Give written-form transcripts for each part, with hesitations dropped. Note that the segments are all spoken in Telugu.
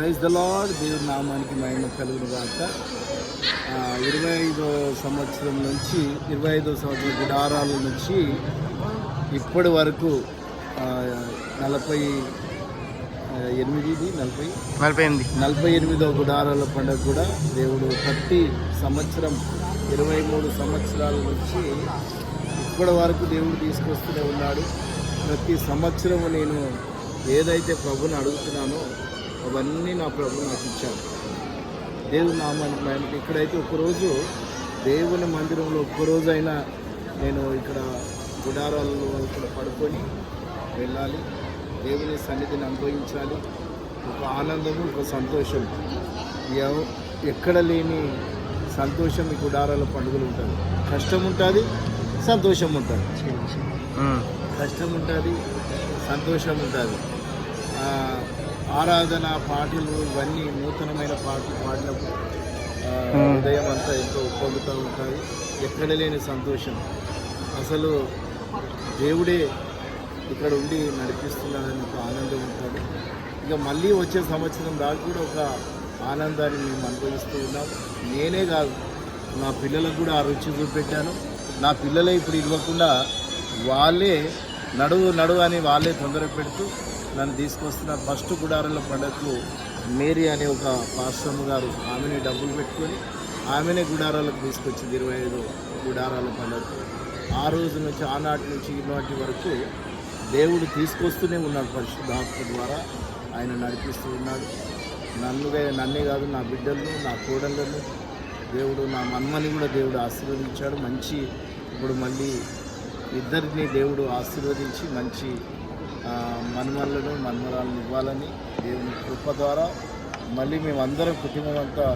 Praise the lord. దేవుడి నామానికి మహిమ కలుగును గాక. 25వ సంవత్సరం నుంచి 25వ సంవత్సరం గుడారాల నుంచి ఇప్పటి వరకు 48వ గుడారాల పండుగ కూడా దేవుడు ప్రతి సంవత్సరం 23 సంవత్సరాల నుంచి ఇప్పటి వరకు దేవుడు తీసుకొస్తూనే ఉన్నాడు. ప్రతి సంవత్సరము నేను ఏదైతే ప్రభుని అడుగుతున్నానో అవన్నీ నా ప్రభు నాకు ఇచ్చాను. దేవుని నామానికి మహిమ. ఇక్కడైతే ఒకరోజు దేవుని మందిరంలో ఒక్కరోజైనా నేను ఇక్కడ గుడారాలలో ఇక్కడ పడుకొని వెళ్ళాలి, దేవుని సన్నిధిని అనుభవించాలి. ఒక ఆనందము, ఒక సంతోషం, ఎక్కడ లేని సంతోషం ఈ గుడారాల పండుగలు ఉంటుంది. కష్టం ఉంటుంది, సంతోషం ఉంటుంది. కష్టం ఉంటుంది, సంతోషం ఉంటుంది. ఆరాధన పాటలు ఇవన్నీ నూతనమైన పాటలు పాడినప్పుడు ఉదయం అంతా ఎంతో ఉప్పొంగుతూ ఉంటుంది. ఎక్కడ లేని సంతోషం. అసలు దేవుడే ఇక్కడ ఉండి నడిపిస్తున్నాడని ఒక ఆనందం ఉంటుంది. ఇక మళ్ళీ వచ్చే సంవత్సరం దాకా కూడా ఒక ఆనందాన్ని మేము అనుభవిస్తూ ఉన్నాం. నేనే కాదు, నా పిల్లలకు కూడా ఆ రుచి చూపెట్టాను. నా పిల్లలే ఇప్పుడు ఇవ్వకుండా వాళ్ళే నడువు అని వాళ్ళే తొందర పెడుతూ నన్ను తీసుకొస్తున్నారు. ఫస్ట్ గుడారాల పండుగకు మేరీ అనే ఒక పాస్టమ్ గారు ఆమెని డబ్బులు పెట్టుకొని ఆమెనే గుడారాలకు తీసుకొచ్చింది. 25 గుడారాల పండుగకు ఆ రోజు నుంచి ఆనాటి నుంచి ఈనాటి వరకు దేవుడు తీసుకొస్తూనే ఉన్నాడు. పరిశుద్ధాత్మ ద్వారా ఆయన నడిపిస్తూ ఉన్నాడు. నన్నే కాదు, నా బిడ్డలను, నా కోడళ్ళను దేవుడు, నా మన్మని కూడా దేవుడు ఆశీర్వదించాడు. మంచి ఇప్పుడు మళ్ళీ ఇద్దరిని దేవుడు ఆశీర్వదించి మంచి మన్మలను మన్మరాలను ఇవ్వాలని దేవుని కృప ద్వారా మళ్ళీ మేమందరం కుటుంబం అంతా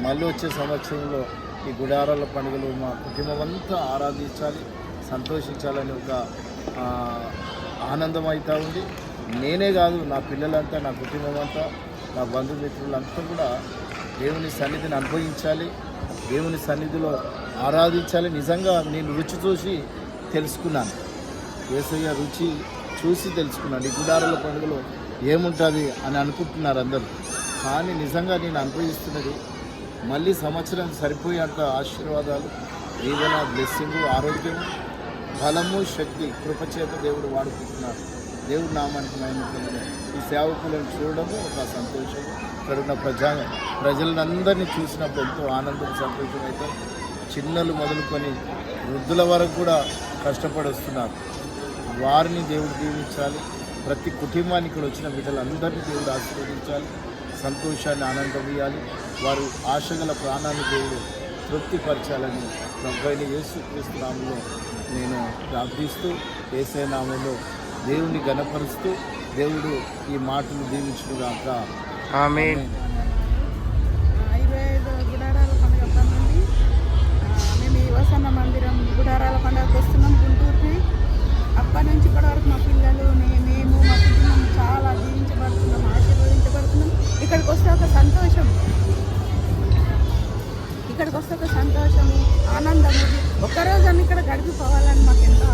మళ్ళీ వచ్చే సంవత్సరంలో ఈ గుడారాల పండుగలు మా కుటుంబం అంతా ఆరాధించాలి, సంతోషించాలని ఒక ఆనందం అవుతూ ఉంది. నేనే కాదు, నా పిల్లలంతా, నా కుటుంబం అంతా, నా బంధుమిత్రులంతా కూడా దేవుని సన్నిధిని అనుభవించాలి, దేవుని సన్నిధిలో ఆరాధించాలి. నిజంగా నేను రుచి చూసి తెలుసుకున్నాను. యేసయ్య రుచి చూసి తెలుసుకున్నాను. ఈ గుడారాల పండుగలో ఏముంటుంది అని అనుకుంటున్నారు అందరూ, కానీ నిజంగా నేను అనుభవిస్తున్నది మళ్ళీ సంవత్సరం సరిపోయేంత ఆశీర్వాదాలు, దీవెన, బ్లెస్సింగ్, ఆరోగ్యం, బలము, శక్తి, కృపచేత దేవుడు వాడుకుంటున్నాడు. దేవుడు నామానికి మహిమ. ఈ సేవకులను చూడడము ఒక సంతోషం. ఇక్కడ ఉన్న ప్రజలందరినీ చూసినప్పుడు ఎంతో ఆనందం, సంతోషం అయితే చిన్నలు మొదలుకొని వృద్ధుల వరకు కూడా కష్టపడి వస్తున్నారు. వారిని దేవుడు దీవించాలి. ప్రతి కుటుంబానికి ఇక్కడ వచ్చిన బిడ్డలందరినీ దేవుడు ఆశీర్వదించాలి, సంతోషాన్ని, ఆనందం ఇవ్వాలి. వారు ఆశగల ప్రాణాన్ని దేవుడు తృప్తిపరచాలని ప్రభువైన యేసుక్రీస్తు నామములో నేను ప్రార్థిస్తూ, యేసయ్య నామములో దేవుని ఘనపరుస్తూ దేవుడు ఈ మాటలు దీవించుగాక. ఆమేన్. 25 గుడారాల పండుగ నుండి మేము ఈ వసన్న మందిరం గుడారాల పండుగకు వస్తున్నాం గుంటూరుకి. అప్పటి నుంచి ఇప్పటి వరకు మా పిల్లలు, మేము, మా కుటుంబం చాలా దీవించబడుతున్నాం, ఆశీర్వదించబడుతున్నాం. ఇక్కడికి వస్తే ఒక సంతోషం, ఆనందము. ఒక్కరోజు ఇక్కడ గడిపిపోవాలని మాకు ఎంతో